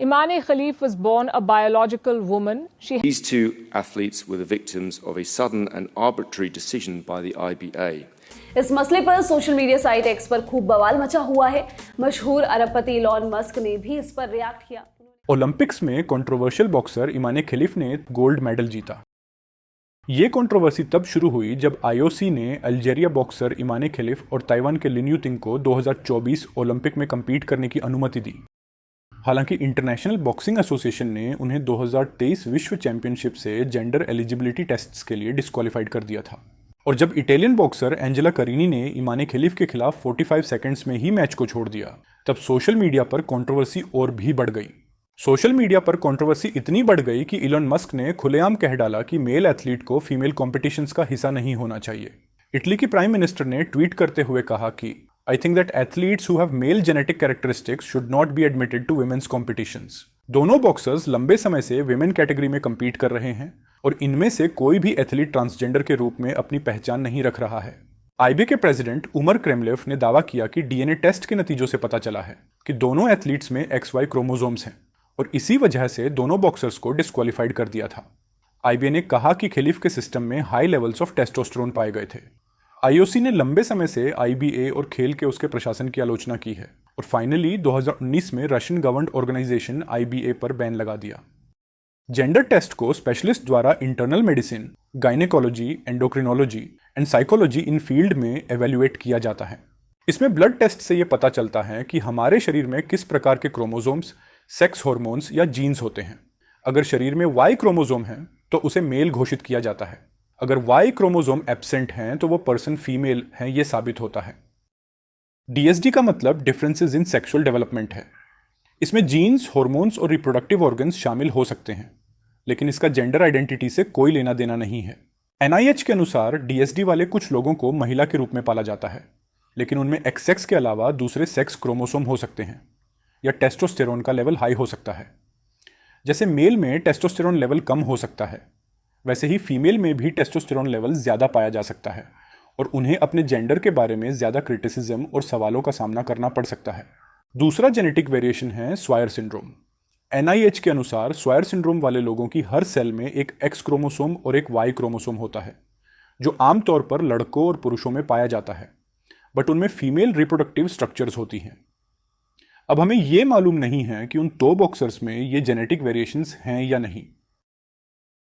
Imane Khalif was born a biological woman. These two athletes were the victims of a sudden and arbitrary decision by the IBA. इस मसले पर social media site x पर खूब बवाल मचा हुआ है। मशहूर अरबपति इलॉन मस्क ने भी इस पर रिएक्ट किया। ओलंपिक्स में कंट्रोवर्शियल बॉक्सर इमाने खलीफ ने गोल्ड मेडल जीता। ये कंट्रोवर्सी तब शुरू हुई जब आईओसी ने अल्जीरिया बॉक्सर इमाने खलीफ और ताइवान के लिन युतिंग को 2024 ओलंपिक में कम्पीट करने की अनुमति दी। हालांकि इंटरनेशनल बॉक्सिंग एसोसिएशन ने उन्हें 2023 विश्व चैंपियनशिप से जेंडर एलिजिबिलिटी टेस्ट्स के लिए डिस्क्वालीफाइड कर दिया था। और जब इटालियन बॉक्सर एंजेला करीनी ने इमाने खलीफ के खिलाफ 45 सेकंड्स में ही मैच को छोड़ दिया, तब सोशल मीडिया पर कंट्रोवर्सी और भी बढ़ गई। सोशल मीडिया पर कंट्रोवर्सी इतनी बढ़ गई कि इलॉन मस्क ने खुलेआम कह डाला कि मेल एथलीट को फीमेल कॉम्पिटिशंस का हिस्सा नहीं होना चाहिए। इटली की प्राइम मिनिस्टर ने ट्वीट करते हुए कहा कि I think that athletes who have male genetic characteristics should not be admitted to women's competitions. दोनों बॉक्सर्स लंबे समय से विमेन कैटेगरी में कम्पीट कर रहे हैं और इनमें से कोई भी एथलीट ट्रांसजेंडर के रूप में अपनी पहचान नहीं रख रहा है। आईबीए के प्रेसिडेंट उमर क्रेमलेव ने दावा किया कि डीएनए टेस्ट के नतीजों से पता चला है कि दोनों एथलीट्स में XY क्रोमोसोम्स हैं और इसी वजह से दोनों बॉक्सर्स को डिस्क्वालीफाइड कर दिया था। आईबीए ने कहा कि खलीफ के सिस्टम में हाई लेवल्स ऑफ टेस्टोस्टेरोन पाए गए थे। आईओसी ने लंबे समय से आईबीए और खेल के उसके प्रशासन की आलोचना की है और फाइनली 2019 में रशियन गवर्नड ऑर्गेनाइजेशन आईबीए पर बैन लगा दिया। जेंडर टेस्ट को स्पेशलिस्ट द्वारा internal medicine, gynaecology, endocrinology and psychology in field में एवेल्युएट किया जाता है। इसमें ब्लड टेस्ट से यह पता चलता है कि हमारे शरीर में किस प्रकार के क्रोमोसोम्स, सेक्स हार्मोन्स या जीन्स होते हैं। अगर शरीर में Y क्रोमोसोम है तो उसे मेल घोषित किया जाता है। अगर Y क्रोमोसोम एब्सेंट हैं तो वो पर्सन फीमेल है, ये साबित होता है। DSD का मतलब डिफरेंसेस इन सेक्सुअल डेवलपमेंट है। इसमें जीन्स, हार्मोन्स और रिप्रोडक्टिव ऑर्गन्स शामिल हो सकते हैं, लेकिन इसका जेंडर आइडेंटिटी से कोई लेना देना नहीं है। NIH के अनुसार DSD वाले कुछ लोगों को महिला के रूप में पाला जाता है, लेकिन उनमें XX के अलावा दूसरे सेक्स क्रोमोसोम हो सकते हैं या टेस्टोस्टेरोन का लेवल हाई हो सकता है। जैसे मेल में टेस्टोस्टेरोन लेवल कम हो सकता है, वैसे ही फीमेल में भी टेस्टोस्टेरोन लेवल ज़्यादा पाया जा सकता है और उन्हें अपने जेंडर के बारे में ज़्यादा क्रिटिसिज्म और सवालों का सामना करना पड़ सकता है। दूसरा जेनेटिक वेरिएशन है स्वायर सिंड्रोम। NIH के अनुसार स्वायर सिंड्रोम वाले लोगों की हर सेल में एक X क्रोमोसोम और एक Y क्रोमोसोम होता है, जो आमतौर पर लड़कों और पुरुषों में पाया जाता है, बट उनमें फीमेल रिप्रोडक्टिव स्ट्रक्चर्स होती हैं। अब हमें यह मालूम नहीं है कि उन दो बॉक्सर्स में ये जेनेटिक वेरिएशंस हैं या नहीं।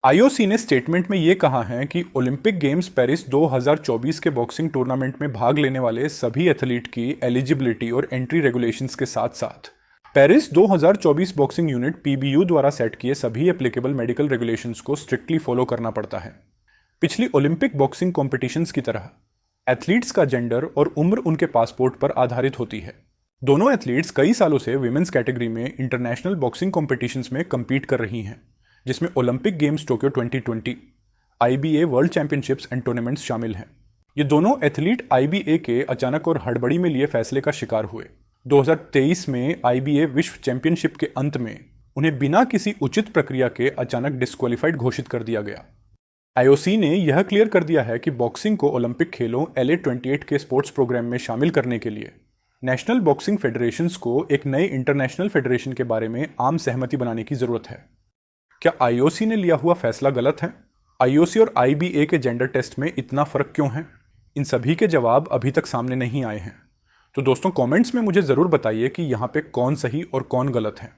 आईओसी ने स्टेटमेंट में यह कहा है कि ओलंपिक गेम्स पेरिस 2024 के बॉक्सिंग टूर्नामेंट में भाग लेने वाले सभी एथलीट की एलिजिबिलिटी और एंट्री रेगुलेशंस के साथ साथ पेरिस 2024 बॉक्सिंग यूनिट PBU द्वारा सेट किए सभी एप्लीकेबल मेडिकल रेगुलेशंस को स्ट्रिक्टली फॉलो करना पड़ता है। पिछली ओलंपिक बॉक्सिंग कॉम्पिटिशन्स की तरह एथलीट्स का जेंडर और उम्र उनके पासपोर्ट पर आधारित होती है। दोनों एथलीट्स कई सालों से विमेंस कैटेगरी में इंटरनेशनल बॉक्सिंग कॉम्पिटिशन्स में कम्पीट कर रही हैं, जिसमें Olympic games Tokyo 2020, IBA world championships and tournaments शामिल हैं। ये दोनों एथलीट IBA के अचानक और हड़बड़ी में लिए फैसले का शिकार हुए। 2023 में IBA विश्व चैंपियनशिप के अंत में उन्हें बिना किसी उचित प्रक्रिया के अचानक डिस्क्वालीफाइड घोषित कर दिया गया। IOC ने यह क्लियर कर दिया है कि बॉक्सिंग को ओलंपिक खेलों LA 28 के स्पोर्ट्स प्रोग्राम में शामिल करने के लिए नेशनल बॉक्सिंग फेडरेशंस को एक नए इंटरनेशनल फेडरेशन के बारे में आम सहमति बनाने की जरूरत है। क्या IOC ने लिया हुआ फैसला गलत है? IOC और IBA के जेंडर टेस्ट में इतना फर्क क्यों है? इन सभी के जवाब अभी तक सामने नहीं आए हैं। तो दोस्तों, कमेंट्स में मुझे ज़रूर बताइए कि यहाँ पे कौन सही और कौन गलत है।